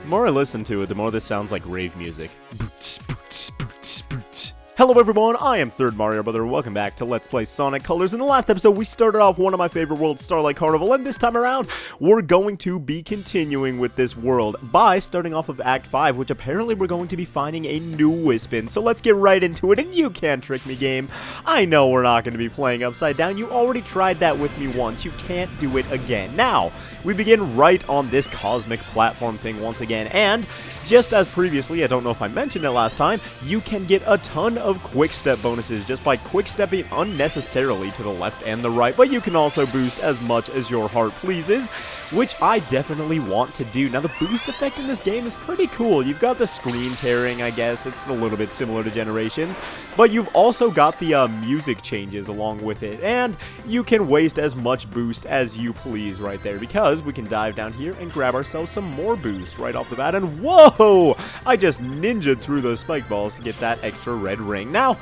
The more I listen to it, the more this sounds like rave music. Boots, boots, boots, boots. Hello everyone, I am Third Mario Brother, welcome back to Let's Play Sonic Colors. In the last episode, we started off one of my favorite worlds, Starlight Carnival, and this time around, we're going to be continuing with this world by starting off of Act 5, which apparently we're going to be finding a new Wisp in. So let's get right into it, and you can't trick me, game. I know we're not going to be playing upside down. You already tried that with me once. You can't do it again. Now, we begin right on this cosmic platform thing once again, and just as previously, I don't know if I mentioned it last time, you can get a ton of quick step bonuses just by quick stepping unnecessarily to the left and the right, but you can also boost as much as your heart pleases, which I definitely want to do. Now the boost effect in this game is pretty cool. You've got the screen tearing, I guess, it's a little bit similar to Generations, but you've also got the music changes along with it, and you can waste as much boost as you please right there, because we can dive down here and grab ourselves some more boost right off the bat, and whoa! I just ninja'd through those spike balls to get that extra red ring. Now,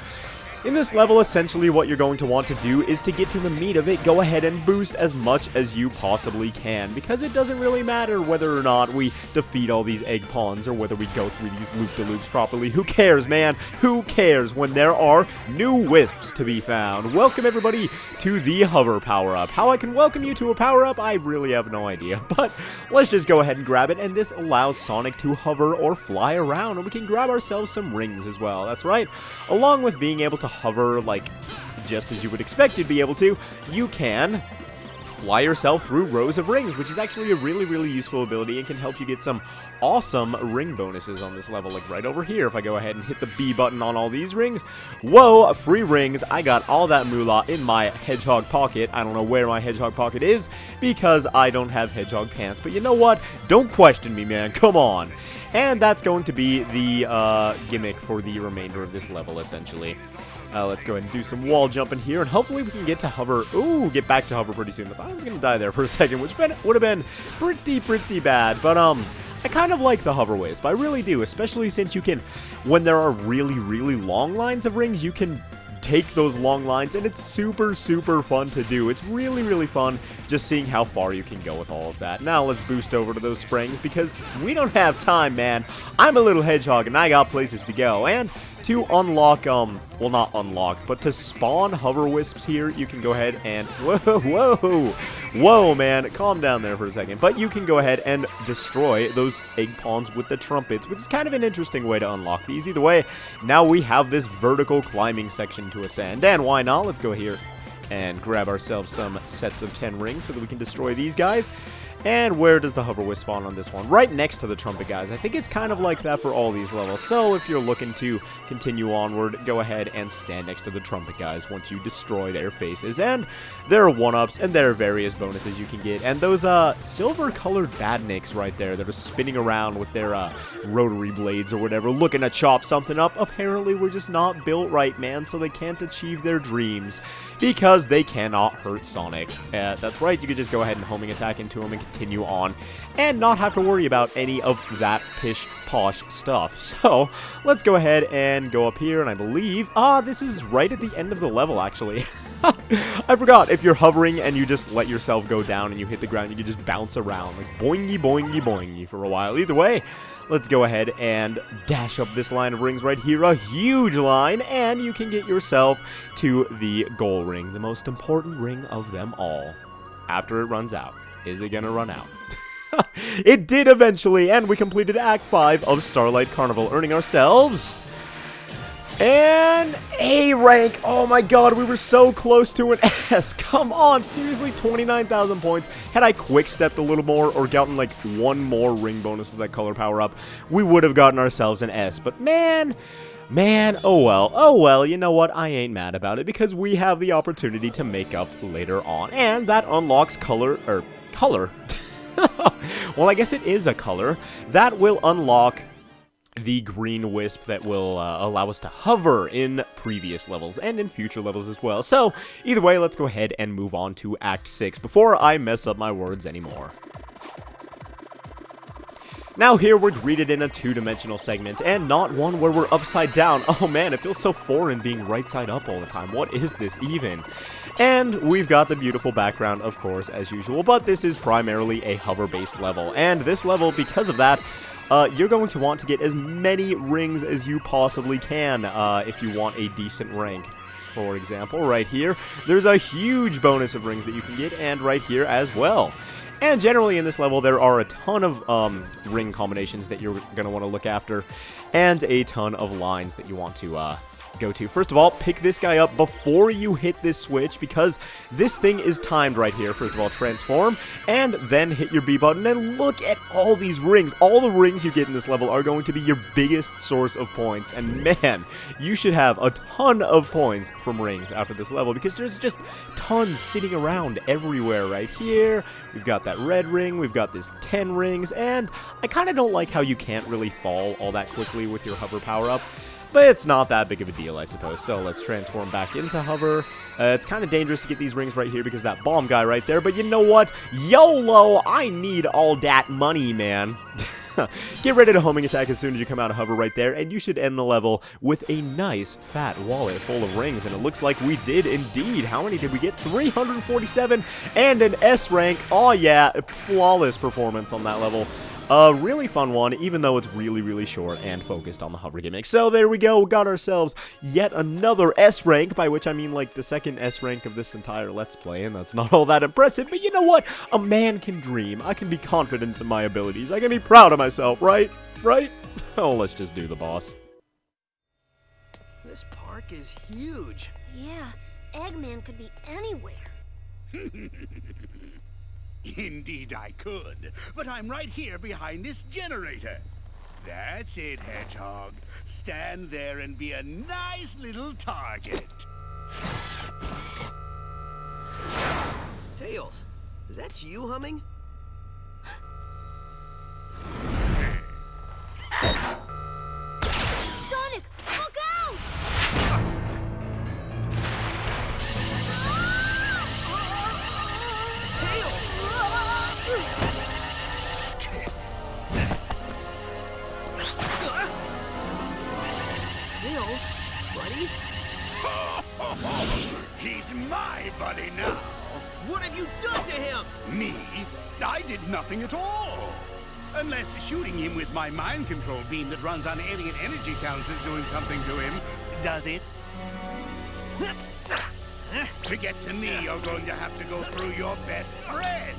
in this level, essentially what you're going to want to do is to get to the meat of it, go ahead and boost as much as you possibly can, because it doesn't really matter whether or not we defeat all these egg pawns or whether we go through these loop-de-loops properly. Who cares, man? Who cares when there are new Wisps to be found? Welcome, everybody, to the hover power-up. How I can welcome you to a power-up, I really have no idea, but let's just go ahead and grab it, and this allows Sonic to hover or fly around, and we can grab ourselves some rings as well. That's right. Along with being able to hover, like, just as you would expect you'd be able to, you can fly yourself through rows of rings, which is actually a really useful ability and can help you get some awesome ring bonuses on this level, like right over here. If I go ahead and hit the B button on all these rings, whoa, free rings. I got all that moolah in my hedgehog pocket. I don't know where my hedgehog pocket is because I don't have hedgehog pants, but you know what? Don't question me, man. Come on. And that's going to be the gimmick for the remainder of this level, essentially. Let's go ahead and do some wall jumping here, and hopefully we can get to hover. Ooh, get back to hover pretty soon. I was going to die there for a second, which would have been pretty bad. But, I kind of like the hover wisp. I really do, especially since you can, when there are really long lines of rings, you can take those long lines, and it's super fun to do. It's really fun just seeing how far you can go with all of that. Now let's boost over to those springs because we don't have time, man. I'm a little hedgehog and I got places to go. And to unlock, well, not unlock, but to spawn hover wisps here, you can go ahead and, whoa, man, calm down there for a second. But you can go ahead and destroy those egg pawns with the trumpets, which is kind of an interesting way to unlock these. Either way, now we have this vertical climbing section to ascend, and why not? Let's go here and grab ourselves some sets of 10 rings so that we can destroy these guys. And where does the hover wisp spawn on this one? Right next to the trumpet guys. I think it's kind of like that for all these levels. So if you're looking to continue onward, go ahead and stand next to the trumpet guys once you destroy their faces. And there are 1-ups and there are various bonuses you can get. And those silver-colored badniks right there that are spinning around with their rotary blades or whatever, looking to chop something up, apparently we're just not built right, man, so they can't achieve their dreams because they cannot hurt Sonic. That's right, you could just go ahead and homing attack into them and continue on and not have to worry about any of that pish-posh stuff. So let's go ahead and go up here, and I believe, this is right at the end of the level, actually. I forgot, if you're hovering and you just let yourself go down and you hit the ground, you can just bounce around, like boingy for a while. Either way, let's go ahead and dash up this line of rings right here, a huge line, and you can get yourself to the goal ring, the most important ring of them all. After it runs out. Is it gonna run out? It did eventually, and we completed Act 5 of Starlight Carnival, earning ourselves an A rank. Oh my god, we were so close to an S. Come on, seriously, 29,000 points. Had I quick-stepped a little more or gotten like one more ring bonus with that color power-up, we would have gotten ourselves an S. But man, oh well, you know what, I ain't mad about it because we have the opportunity to make up later on, and that unlocks color. Well, I guess it is a color. That will unlock the green wisp that will allow us to hover in previous levels and in future levels as well. So, either way, let's go ahead and move on to Act 6 before I mess up my words anymore. Now here we're greeted in a two-dimensional segment, and not one where we're upside down. Oh man, it feels so foreign being right side up all the time. What is this even? And we've got the beautiful background, of course, as usual, but this is primarily a hover-based level. And this level, because of that, you're going to want to get as many rings as you possibly can if you want a decent rank. For example, right here, there's a huge bonus of rings that you can get, and right here as well. And generally in this level, there are a ton of ring combinations that you're going to want to look after, and a ton of lines that you want to go to. First of all, pick this guy up before you hit this switch, because this thing is timed right here. First of all, transform, and then hit your B button, and look at all these rings. All the rings you get in this level are going to be your biggest source of points, and man, you should have a ton of points from rings after this level, because there's just tons sitting around everywhere right here. We've got that red ring, we've got this 10 rings, and I kind of don't like how you can't really fall all that quickly with your hover power-up. But it's not that big of a deal, I suppose. So let's transform back into hover. It's kind of dangerous to get these rings right here because that bomb guy right there. But you know what? YOLO! I need all that money, man. Get ready to homing attack as soon as you come out of hover right there, and you should end the level with a nice fat wallet full of rings. And it looks like we did indeed. How many did we get? 347 and an S rank. Oh yeah, flawless performance on that level. A really fun one, even though it's really, really short and focused on the hover gimmick. So there we go, we got ourselves yet another S rank, by which I mean like the second S rank of this entire Let's Play, and that's not all that impressive, but you know what? A man can dream. I can be confident in my abilities. I can be proud of myself, right? Right? Oh, let's just do the boss. This park is huge. Yeah, Eggman could be anywhere. Indeed I could, but I'm right here behind this generator. That's it, Hedgehog. Stand there and be a nice little target. Tails, is that you humming? Sonic, look out! Tails! Tails, buddy? He's my buddy now. What have you done to him? Me? I did nothing at all. Unless shooting him with my mind control beam that runs on alien energy counts is doing something to him. Does it? To get to me, you're going to have to go through your best friend.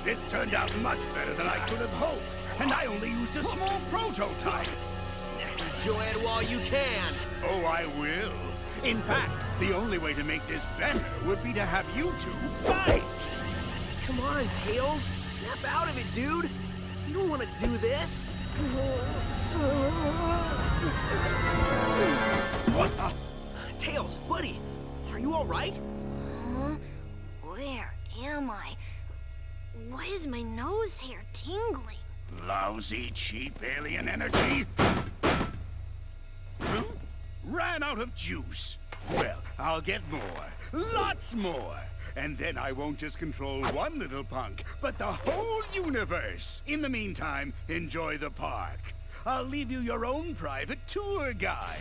This turned out much better than I could have hoped, and I only used a small prototype. Enjoy it while you can. Oh, I will. In fact, the only way to make this better would be to have you two fight. Come on, Tails. Snap out of it, dude. You don't want to do this. What the? Tails, buddy, are you all right? Huh? Where am I? Why is my nose hair tingling? Lousy, cheap alien energy. Huh? Ran out of juice. Well, I'll get more. Lots more. And then I won't just control one little punk, but the whole universe. In the meantime, enjoy the park. I'll leave you your own private tour guide.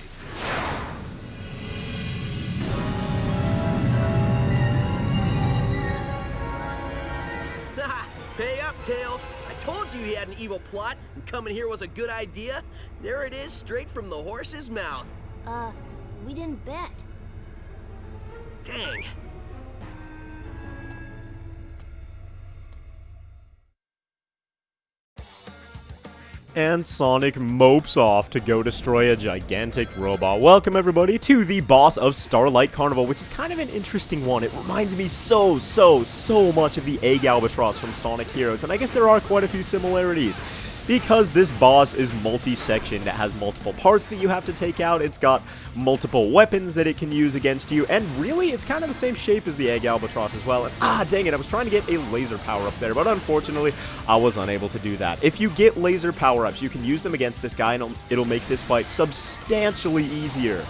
Pay up, Tails. I told you he had an evil plot, and coming here was a good idea. There it is, straight from the horse's mouth. We didn't bet. Dang. And Sonic mopes off to go destroy a gigantic robot. Welcome everybody to the boss of Starlight Carnival, which is kind of an interesting one. It reminds me so much of the Egg Albatross from Sonic Heroes, and I guess there are quite a few similarities. Because this boss is multi-sectioned, it has multiple parts that you have to take out, it's got multiple weapons that it can use against you, and really, it's kind of the same shape as the Egg Albatross as well. And dang it, I was trying to get a laser power-up there, but unfortunately, I was unable to do that. If you get laser power-ups, you can use them against this guy, and it'll make this fight substantially easier.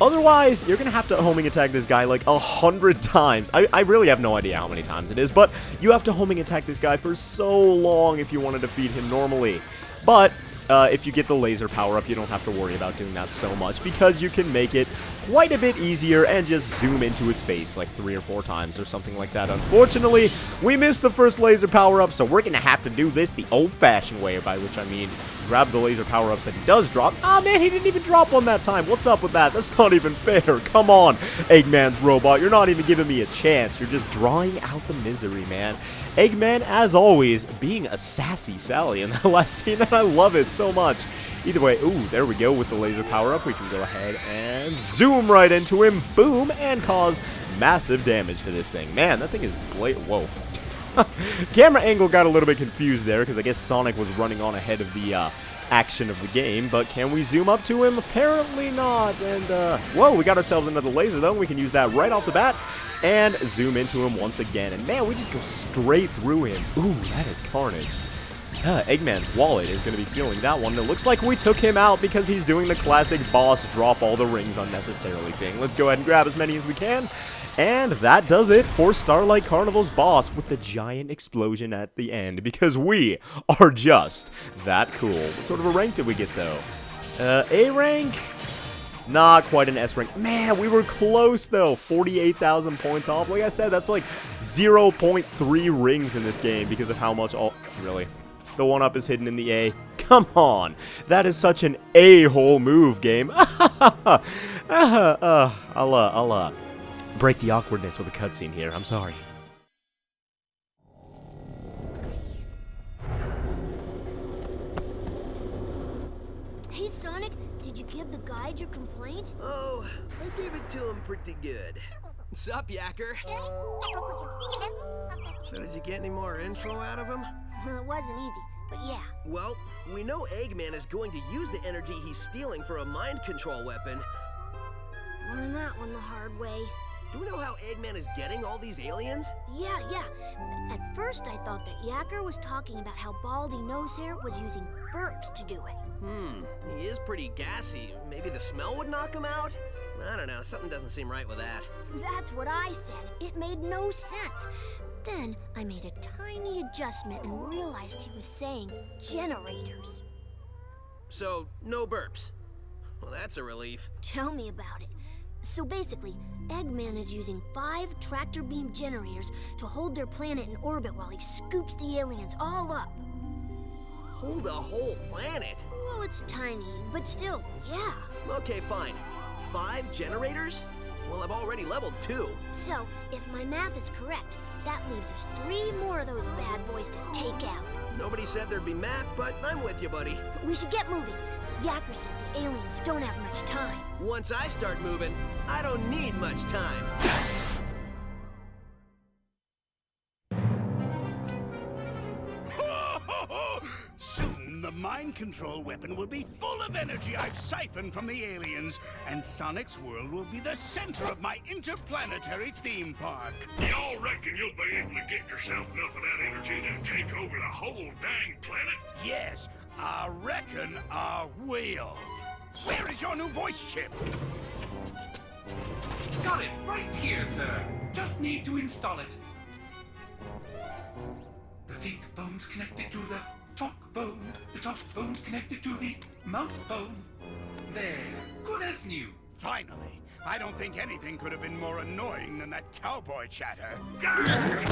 Otherwise, you're going to have to homing attack this guy like 100 times. I really have no idea how many times it is, but you have to homing attack this guy for so long if you want to defeat him normally. But if you get the laser power up, you don't have to worry about doing that so much because you can make it quite a bit easier and just zoom into his face like 3 or 4 times or something like that. Unfortunately, we missed the first laser power-up, so we're gonna have to do this the old-fashioned way, by which I mean grab the laser power-ups that he does drop. Ah, man, he didn't even drop one that time. What's up with that? That's not even fair. Come on, Eggman's robot. You're not even giving me a chance. You're just drawing out the misery, man. Eggman, as always, being a sassy Sally in that last scene, and I love it so much. Either way, ooh, there we go with the laser power-up. We can go ahead and zoom right into him, boom, and cause massive damage to this thing. Man, that thing is whoa. Camera angle got a little bit confused there because I guess Sonic was running on ahead of the action of the game, but can we zoom up to him? Apparently not, and whoa, we got ourselves another laser though. We can use that right off the bat and zoom into him once again, and man, we just go straight through him. Ooh, that is carnage. Eggman's wallet is going to be feeling that one. It looks like we took him out because he's doing the classic boss drop all the rings unnecessarily thing. Let's go ahead and grab as many as we can. And that does it for Starlight Carnival's boss with the giant explosion at the end, because we are just that cool. What sort of a rank did we get, though? A rank? Not quite an S rank. Man, we were close, though. 48,000 points off. Like I said, that's like 0.3 rings in this game because of how much all... Really? The 1-up is hidden in the A. Come on. That is such an a-hole move, game. I'll break the awkwardness with a cutscene here. I'm sorry. Hey, Sonic, did you give the guide your complaint? Oh, I gave it to him pretty good. Sup, Yacker? So did you get any more info out of him? Well, it wasn't easy, but yeah. Well, we know Eggman is going to use the energy he's stealing for a mind control weapon. Learned that one the hard way. Do we know how Eggman is getting all these aliens? Yeah. At first, I thought that Yacker was talking about how Baldy Nosehair was using burps to do it. He is pretty gassy. Maybe the smell would knock him out? I don't know, something doesn't seem right with that. That's what I said. It made no sense. Then I made a tiny adjustment and realized he was saying generators. So, no burps. Well, that's a relief. Tell me about it. So basically, Eggman is using 5 tractor beam generators to hold their planet in orbit while he scoops the aliens all up. Hold a whole planet? Well, it's tiny, but still, yeah. Okay, fine. 5 generators? Well, I've already leveled 2. So, if my math is correct, that leaves us 3 more of those bad boys to take out. Nobody said there'd be math, but I'm with you, buddy. We should get moving. Yacker says the aliens don't have much time. Once I start moving, I don't need much time. Soon the mind control weapon will be full of energy I've siphoned from the aliens, and Sonic's world will be the center of my interplanetary theme park. Y'all reckon you'll be able to get yourself enough of that energy to take over the whole dang planet? Yes, I reckon I will. Where is your new voice chip? Got it right here, sir. Just need to install it. The think bone's connected to the talk bone. The talk bone's connected to the mouth bone. There. Good as new. Finally. I don't think anything could have been more annoying than that cowboy chatter.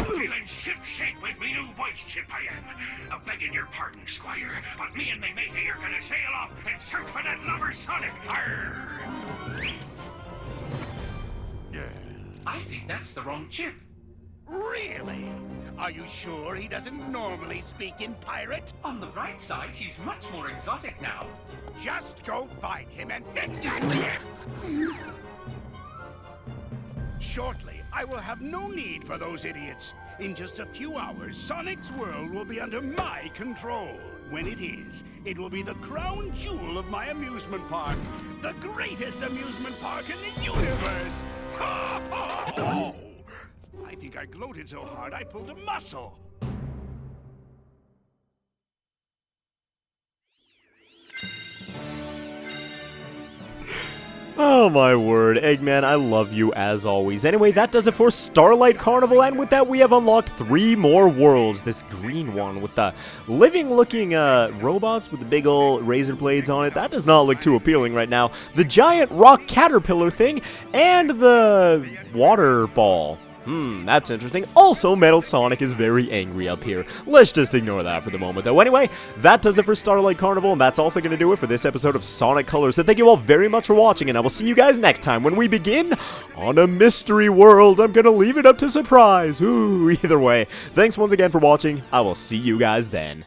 Feeling ship-shape with me new voice chip I am. Begging your pardon, Squire, but me and me matey are gonna sail off and search for that lubber Sonic. Arr! I think that's the wrong chip. Really? Are you sure he doesn't normally speak in pirate? On the bright side, he's much more exotic now. Just go find him and fix that chip! Shortly, I will have no need for those idiots. In just a few hours, Sonic's world will be under my control. When it is, it will be the crown jewel of my amusement park. The greatest amusement park in the universe! I think I gloated so hard I pulled a muscle. Oh my word, Eggman, I love you as always. Anyway, that does it for Starlight Carnival, and with that we have unlocked 3 more worlds. This green one with the living-looking robots with the big old razor blades on it, that does not look too appealing right now. The giant rock caterpillar thing, and the water ball. That's interesting. Also, Metal Sonic is very angry up here. Let's just ignore that for the moment, though. Anyway, that does it for Starlight Carnival, and that's also going to do it for this episode of Sonic Colors. So thank you all very much for watching, and I will see you guys next time when we begin on a mystery world. I'm going to leave it up to surprise. Ooh, either way, thanks once again for watching. I will see you guys then.